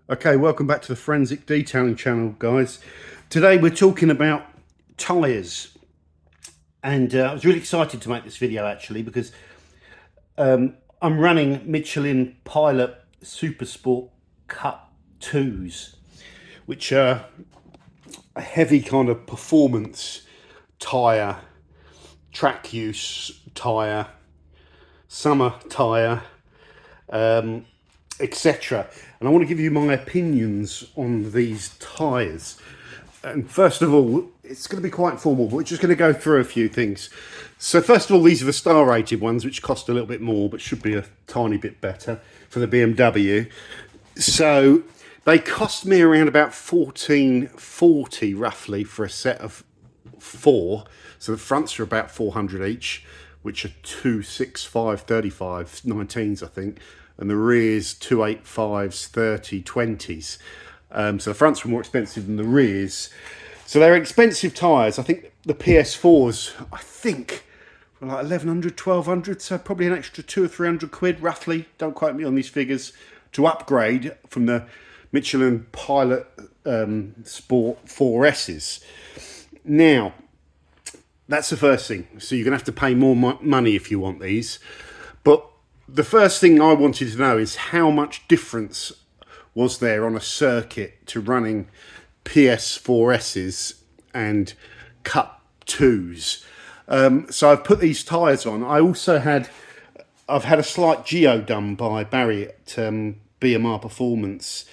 Okay, welcome back to the Forensic Detailing channel, guys. Today we're talking about tyres, and I was really excited to make this video actually because I'm running Michelin Pilot Supersport Cup 2s, which are a heavy kind of performance tyre, track use tyre, summer tyre, etc. And I want to give you my opinions on these tyres. And first of all, it's going to be quite informal, but we're just going to go through a few things. So first of all, these are the star rated ones, which cost a little bit more, but should be a tiny bit better for the BMW. So they cost me around about $14.40 roughly for a set of 4. So the fronts are about 400 each, which are 265/35 19s, I think, and the rears 285s 30 20s. So the fronts were more expensive than the rears. So they're expensive tyres. I think the PS4s, I think, were like 1100, 1200, so probably an extra 200 or 300 quid roughly. Don't quote me on these figures, to upgrade from the Michelin Pilot Sport 4Ss. Now, that's the first thing. So you're going to have to pay more money if you want these. But the first thing I wanted to know is how much difference was there on a circuit to running PS4Ss and Cup2s. So I've put these tyres on. I've had a slight geo done by Barry at BMR Performance.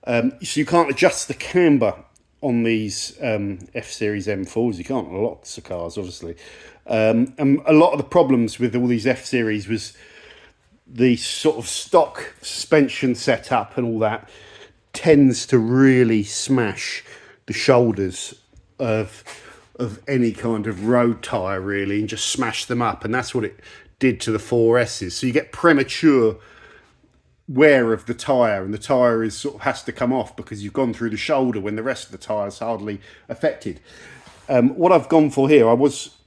So you can't adjust the camber on these F-Series M4s. You can't on lots of cars, obviously. And a lot of the problems with all these F-Series was the sort of stock suspension setup and all that tends to really smash the shoulders of any kind of road tyre, really, and just smash them up. And that's what it did to the 4Ss. So you get premature wear of the tyre, and the tyre is sort of has to come off because you've gone through the shoulder when the rest of the tyre is hardly affected. What I've gone for here,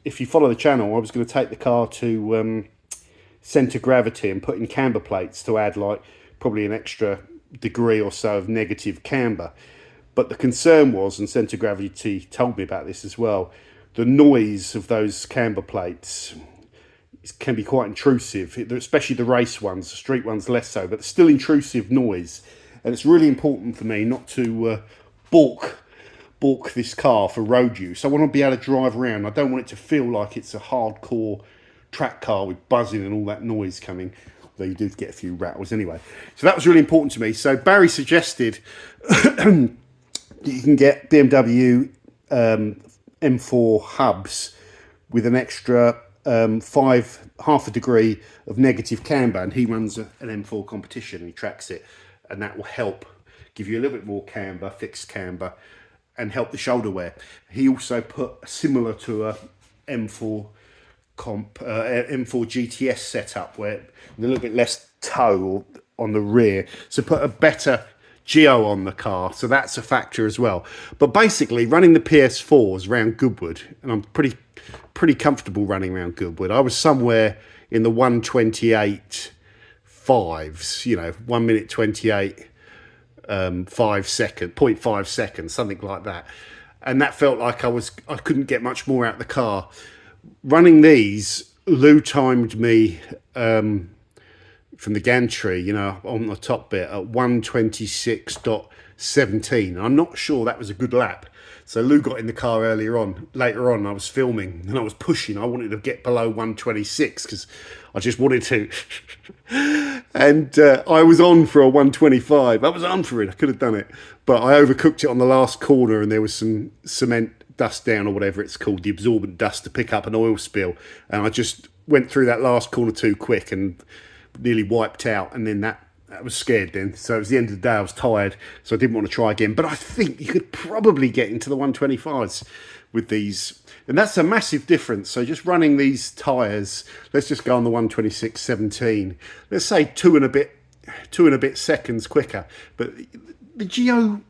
if you follow the channel, I was going to take the car to centre gravity and put in camber plates to add like probably an extra degree or so of negative camber. But the concern was, and centre gravity told me about this as well, the noise of those camber plates can be quite intrusive, especially the race ones. The street ones less so, but still intrusive noise. And it's really important for me not to balk this car for road use. I want to be able to drive around. I don't want it to feel like it's a hardcore track car with buzzing and all that noise coming, although you do get a few rattles anyway. So that was really important to me. So Barry suggested that you can get BMW M4 hubs with an extra half a degree of negative camber, and he runs an M4 competition and he tracks it, and that will help give you a little bit more camber, fixed camber, and help the shoulder wear. He also put similar to a M4 M4 GTS setup where a little bit less toe on the rear, so put a better geo on the car, so that's a factor as well. But basically running the PS4s around Goodwood, and I'm pretty comfortable running around Goodwood. I was somewhere in the 1:28 5s, 1 minute 28 0.5 seconds, something like that, and that felt like I couldn't get much more out of the car. Running these, Lou timed me from the gantry, on the top bit at 1:26.17. I'm not sure that was a good lap. So Lou got in the car later on, I was filming and I was pushing. I wanted to get below 1:26 because I just wanted to. And I was on for a 1:25. I was on for it. I could have done it. But I overcooked it on the last corner and there was some cement dust down, or whatever it's called, the absorbent dust, to pick up an oil spill. And I just went through that last corner too quick and nearly wiped out. And then that was scared then. So it was the end of the day. I was tired, so I didn't want to try again. But I think you could probably get into the 1:25s with these. And that's a massive difference. So just running these tyres, let's just go on the 1:26.17. Let's say two and a bit seconds quicker. But the geo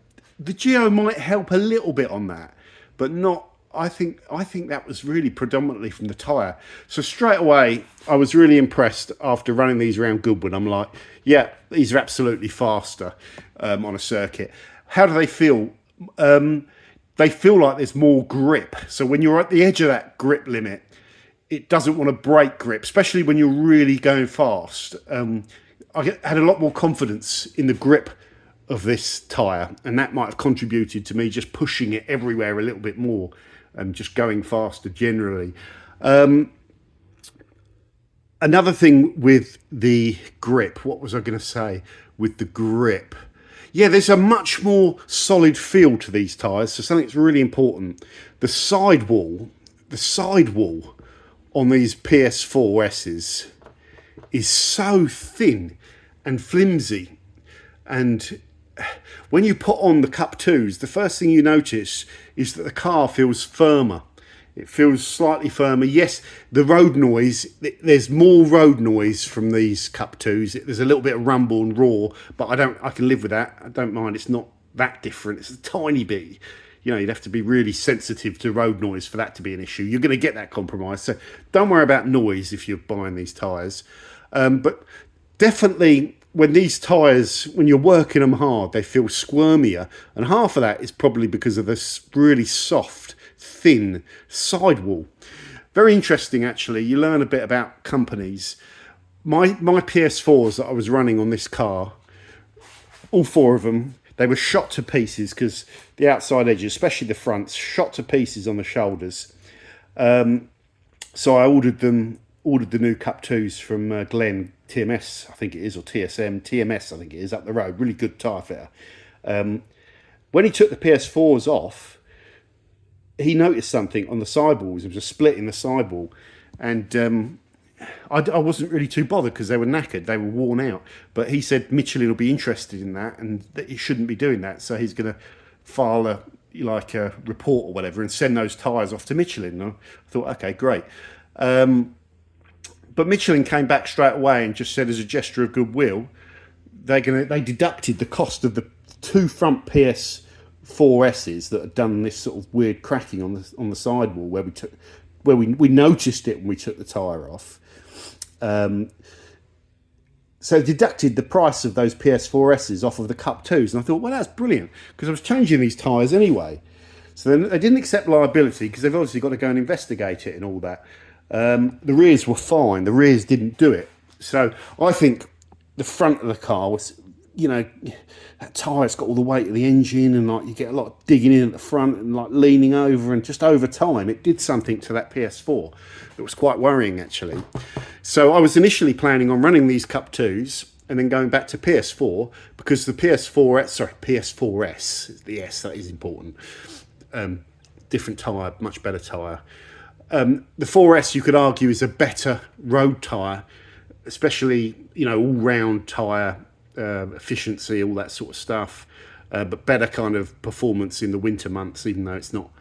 might help a little bit on that, but not I think that was really predominantly from the tyre. So straight away, I was really impressed after running these around Goodwood. I'm like, yeah, these are absolutely faster on a circuit. How do they feel? They feel like there's more grip. So when you're at the edge of that grip limit, it doesn't want to break grip, especially when you're really going fast. I had a lot more confidence in the grip of this tyre, and that might have contributed to me just pushing it everywhere a little bit more and just going faster generally. Another thing with the grip, what was I going to say with the grip? Yeah, there's a much more solid feel to these tyres. So something that's really important, the sidewall on these PS4Ss is so thin and flimsy. And when you put on the Cup2s, the first thing you notice is that the car feels firmer. It feels slightly firmer. Yes, the road noise, there's more road noise from these Cup2s. There's a little bit of rumble and roar, but I can live with that. I don't mind. It's not that different. It's a tiny bit. You know, you'd have to be really sensitive to road noise for that to be an issue. You're going to get that compromise. So don't worry about noise if you're buying these tyres. But definitely when these tyres, when you're working them hard, they feel squirmier. And half of that is probably because of this really soft, thin sidewall. Very interesting, actually. You learn a bit about companies. My PS4s that I was running on this car, all four of them, they were shot to pieces because the outside edges, especially the fronts, shot to pieces on the shoulders. So I ordered the new Cup2s from Glenn, TMS, I think it is, or TSM, TMS, I think it is, up the road. Really good tyre fitter. When he took the PS4s off, he noticed something on the sidewalls. There was a split in the sidewall. And I wasn't really too bothered because they were knackered, they were worn out. But he said Michelin will be interested in that and that he shouldn't be doing that. So he's going to file a report or whatever and send those tyres off to Michelin. And I thought, okay, great. But Michelin came back straight away and just said, as a gesture of goodwill, they deducted the cost of the two front PS4Ss that had done this sort of weird cracking on the sidewall where we noticed it when we took the tyre off. So deducted the price of those PS4Ss off of the Cup2s, and I thought, well, that's brilliant because I was changing these tyres anyway. So then they didn't accept liability because they've obviously got to go and investigate it and all that. The rears were fine. The rears didn't do it. So I think the front of the car was, you know, that tyre's got all the weight of the engine and like you get a lot of digging in at the front and like leaning over, and just over time it did something to that PS4. It was quite worrying actually. So I was initially planning on running these Cup2s and then going back to PS4 because the PS4S, the S, that is important. Different tyre, much better tyre. The 4S, you could argue, is a better road tyre, especially, you know, all-round tyre efficiency, all that sort of stuff, but better kind of performance in the winter months, even though it's not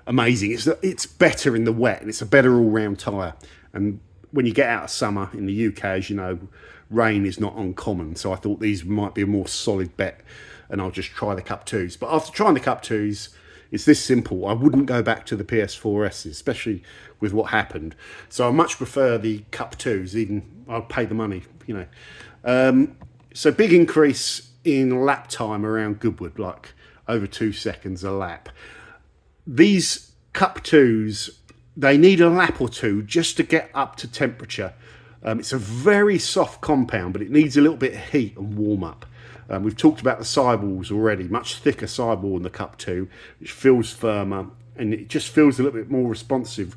amazing. It's better in the wet, and it's a better all-round tyre. And when you get out of summer in the UK, as you know, rain is not uncommon. So I thought these might be a more solid bet, and I'll just try the Cup2s. But after trying the Cup2s, it's this simple. I wouldn't go back to the PS4S, especially with what happened. So I much prefer the Cup2s, even I'll pay the money, you know. So big increase in lap time around Goodwood, like over 2 seconds a lap. These Cup2s, they need a lap or two just to get up to temperature. It's a very soft compound, but it needs a little bit of heat and warm up. We've talked about the sidewalls already, much thicker sidewall in the Cup2, which feels firmer, and it just feels a little bit more responsive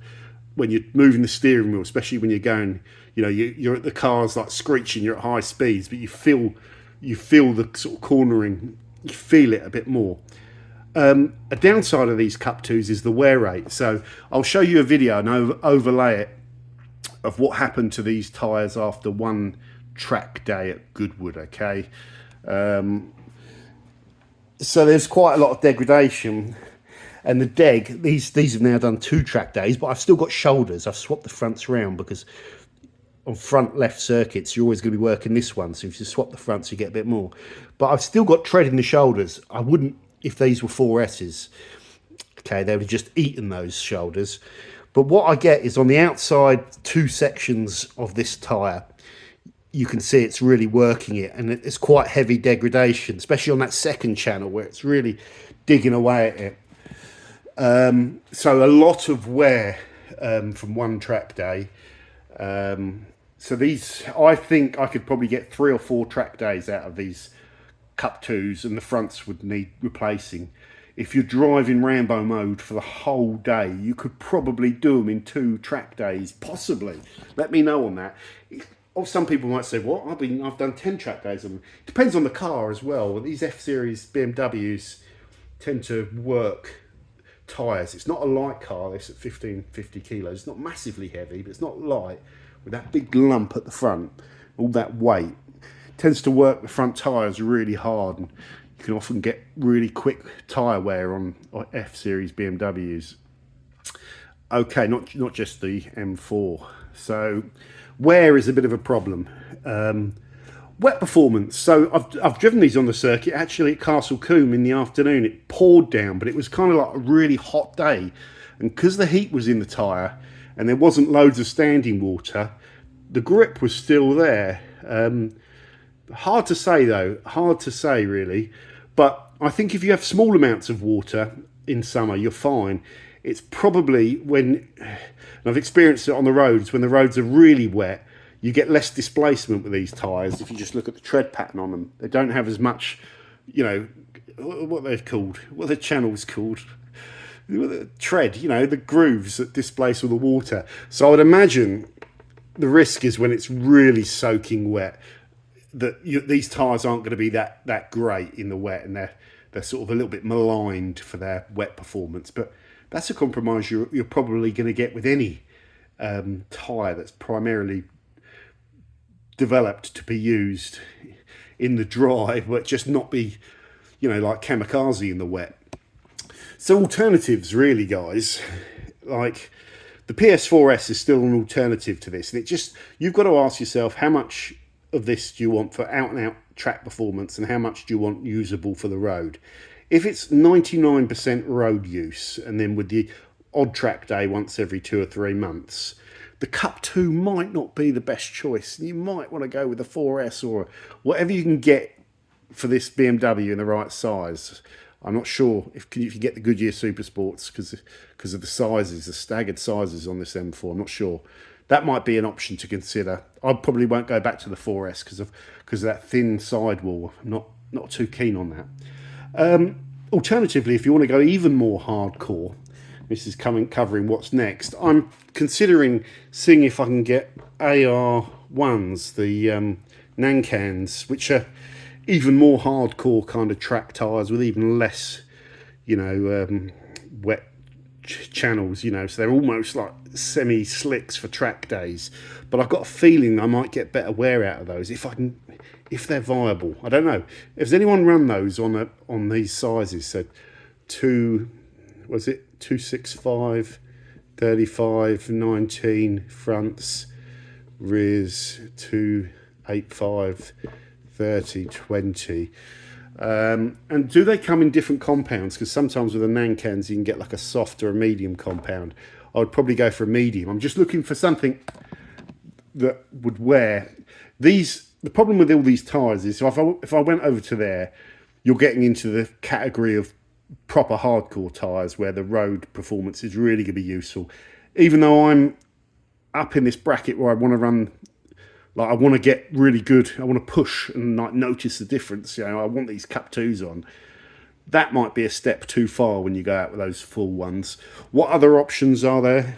when you're moving the steering wheel, especially when you're going, you know, you're at the car's like screeching, you're at high speeds, but you feel the sort of cornering, you feel it a bit more. A downside of these Cup2s is the wear rate. So I'll show you a video and overlay it of what happened to these tyres after one track day at Goodwood, okay? So there's quite a lot of degradation, and the deg, these have now done 2 track days, but I've still got shoulders. I've swapped the fronts around because on front left circuits you're always going to be working this one, so if you swap the fronts you get a bit more. But I've still got tread in the shoulders. I wouldn't if these were 4Ss. Okay, they would have just eaten those shoulders. But what I get is on the outside two sections of this tyre, you can see it's really working it, and it's quite heavy degradation, especially on that second channel where it's really digging away at it. So a lot of wear from one track day. So these, I think I could probably get 3 or 4 track days out of these Cup 2s, and the fronts would need replacing. If you're driving Rambo mode for the whole day, you could probably do them in 2 track days, possibly. Let me know on that. Or some people might say, "What? I've done 10 track days on them." Depends on the car as well. These F-Series BMWs tend to work tyres. It's not a light car. It's at 1550 kilos. It's not massively heavy, but it's not light. With that big lump at the front, all that weight, tends to work the front tyres really hard, and you can often get really quick tyre wear on F-Series BMWs. Okay, not just the M4. So wear is a bit of a problem. Wet performance. So I've driven these on the circuit. Actually, at Castle Combe in the afternoon, it poured down, but it was kind of like a really hot day. And because the heat was in the tyre and there wasn't loads of standing water, the grip was still there. Hard to say though. Hard to say really. But I think if you have small amounts of water in summer, you're fine. It's probably when, and I've experienced it on the roads, when the roads are really wet, you get less displacement with these tyres. If you just look at the tread pattern on them, they don't have as much, you know, what they're called, what the channel's called, the tread, you know, the grooves that displace all the water. So I would imagine the risk is when it's really soaking wet, that these tyres aren't going to be that great in the wet, and they're sort of a little bit maligned for their wet performance. But that's a compromise you're probably going to get with any tyre that's primarily developed to be used in the dry, but just not be, you know, like kamikaze in the wet. So alternatives, really, guys, like the PS4S is still an alternative to this, and it just, you've got to ask yourself, how much of this do you want for out and out track performance, and how much do you want usable for the road? If it's 99% road use, and then with the odd track day once every 2 or 3 months, the Cup 2 might not be the best choice. You might want to go with the 4S or whatever you can get for this BMW in the right size. I'm not sure if you can get the Goodyear Super Sports because of the sizes, the staggered sizes on this M4. I'm not sure. That might be an option to consider. I probably won't go back to the 4S because of that thin sidewall. I'm not too keen on that. Alternatively, if you want to go even more hardcore, this is covering what's next. I'm considering seeing if I can get AR1s, the Nankans, which are even more hardcore kind of track tyres with even less, you know, wet channels, you know, so they're almost like semi-slicks for track days. But I've got a feeling I might get better wear out of those if they're viable. I don't know. Has anyone run those on these sizes? So 265, 35, 19 fronts, rears 285, 30, 20. And do they come in different compounds? Because sometimes with the Nankans you can get like a soft or a medium compound. I would probably go for a medium. I'm just looking for something that would wear. The problem with all these tyres is if I went over to there, you're getting into the category of proper hardcore tyres where the road performance is really going to be useful. Even though I'm up in this bracket where I want to run, like I want to get really good, I want to push and like notice the difference. You know, I want these Cup 2s on. That might be a step too far when you go out with those full ones. What other options are there?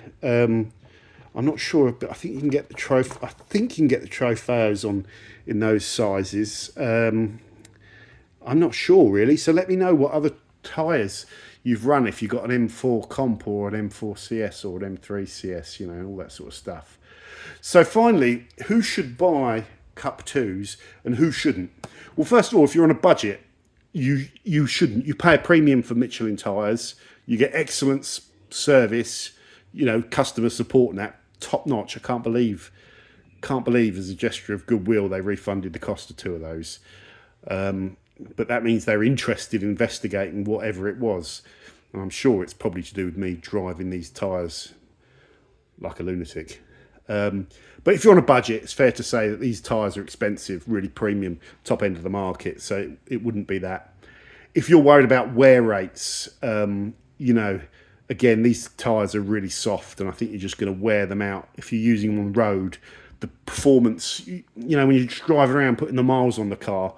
I'm not sure, but I think you can get the Trofeos on in those sizes. I'm not sure really. So let me know what other tyres you've run if you've got an M4 Comp or an M4 CS or an M3 CS, you know, all that sort of stuff. So finally, who should buy Cup 2s and who shouldn't? Well, first of all, if you're on a budget, you shouldn't. You pay a premium for Michelin tyres. You get excellent service, you know, customer support and that, top notch. I can't believe as a gesture of goodwill they refunded the cost of 2 of those. But that means they're interested in investigating whatever it was. And I'm sure it's probably to do with me driving these tyres like a lunatic. But if you're on a budget, it's fair to say that these tyres are expensive, really premium, top end of the market. So it wouldn't be that. If you're worried about wear rates, you know, again, these tyres are really soft, and I think you're just going to wear them out. If you're using them on the road, the performance, you know, when you're just driving around putting the miles on the car,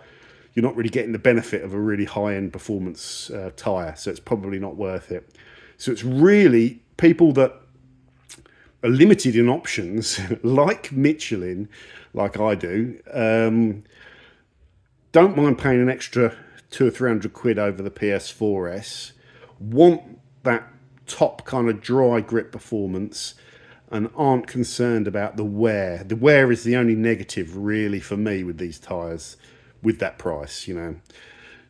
you're not really getting the benefit of a really high-end performance tyre. So it's probably not worth it. So it's really people that are limited in options, like Michelin, like I do, don't mind paying an extra 200 or 300 quid over the PS4S, want that top kind of dry grip performance, and aren't concerned about the wear. The wear is the only negative really for me with these tyres, with that price, you know.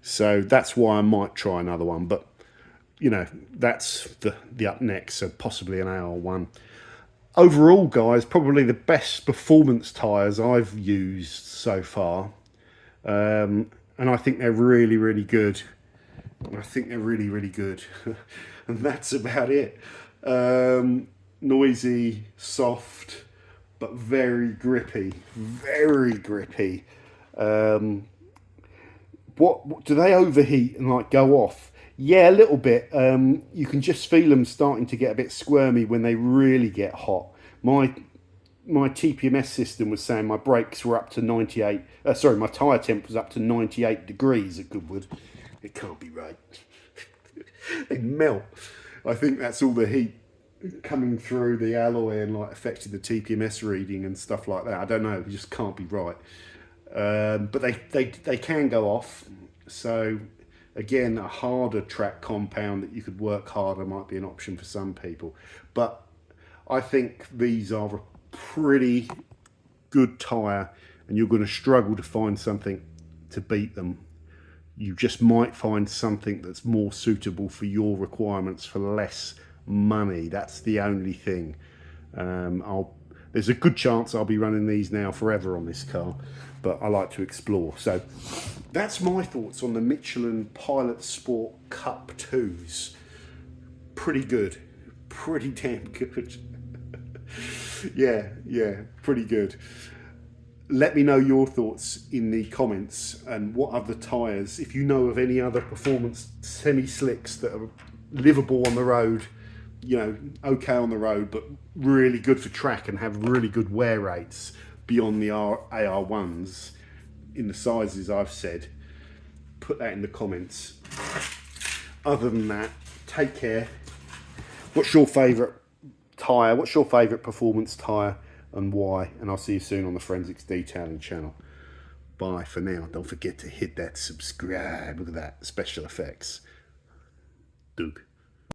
So that's why I might try another one, but you know, that's the up next, so possibly an AR1. Overall, guys, probably the best performance tyres I've used so far. And I think they're really, really good. I think they're really, really good. And that's about it. Noisy, soft, but very grippy. Very grippy. What do they overheat and like go off? Yeah, a little bit. You can just feel them starting to get a bit squirmy when they really get hot. My TPMS system was saying my brakes were up to 98. Sorry, my tyre temp was up to 98 degrees at Goodwood. It can't be right. They melt. I think that's all the heat coming through the alloy and like affecting the TPMS reading and stuff like that. I don't know. It just can't be right. But they can go off. So again, a harder track compound that you could work harder might be an option for some people. But I think these are a pretty good tyre, and you're going to struggle to find something to beat them. You just might find something that's more suitable for your requirements for less money. That's the only thing. There's a good chance I'll be running these now forever on this car, but I like to explore. So that's my thoughts on the Michelin Pilot Sport Cup 2s. Pretty good. Pretty damn good. Yeah, pretty good. Let me know your thoughts in the comments, and what other tyres, if you know of any other performance semi-slicks that are livable on the road, you know, okay on the road, but really good for track and have really good wear rates beyond the AR1s in the sizes I've said. Put that in the comments. Other than that, take care. What's your favourite tyre? What's your favourite performance tyre and why? And I'll see you soon on the Forensics Detailing channel. Bye for now. Don't forget to hit that subscribe. Look at that, special effects. Doug.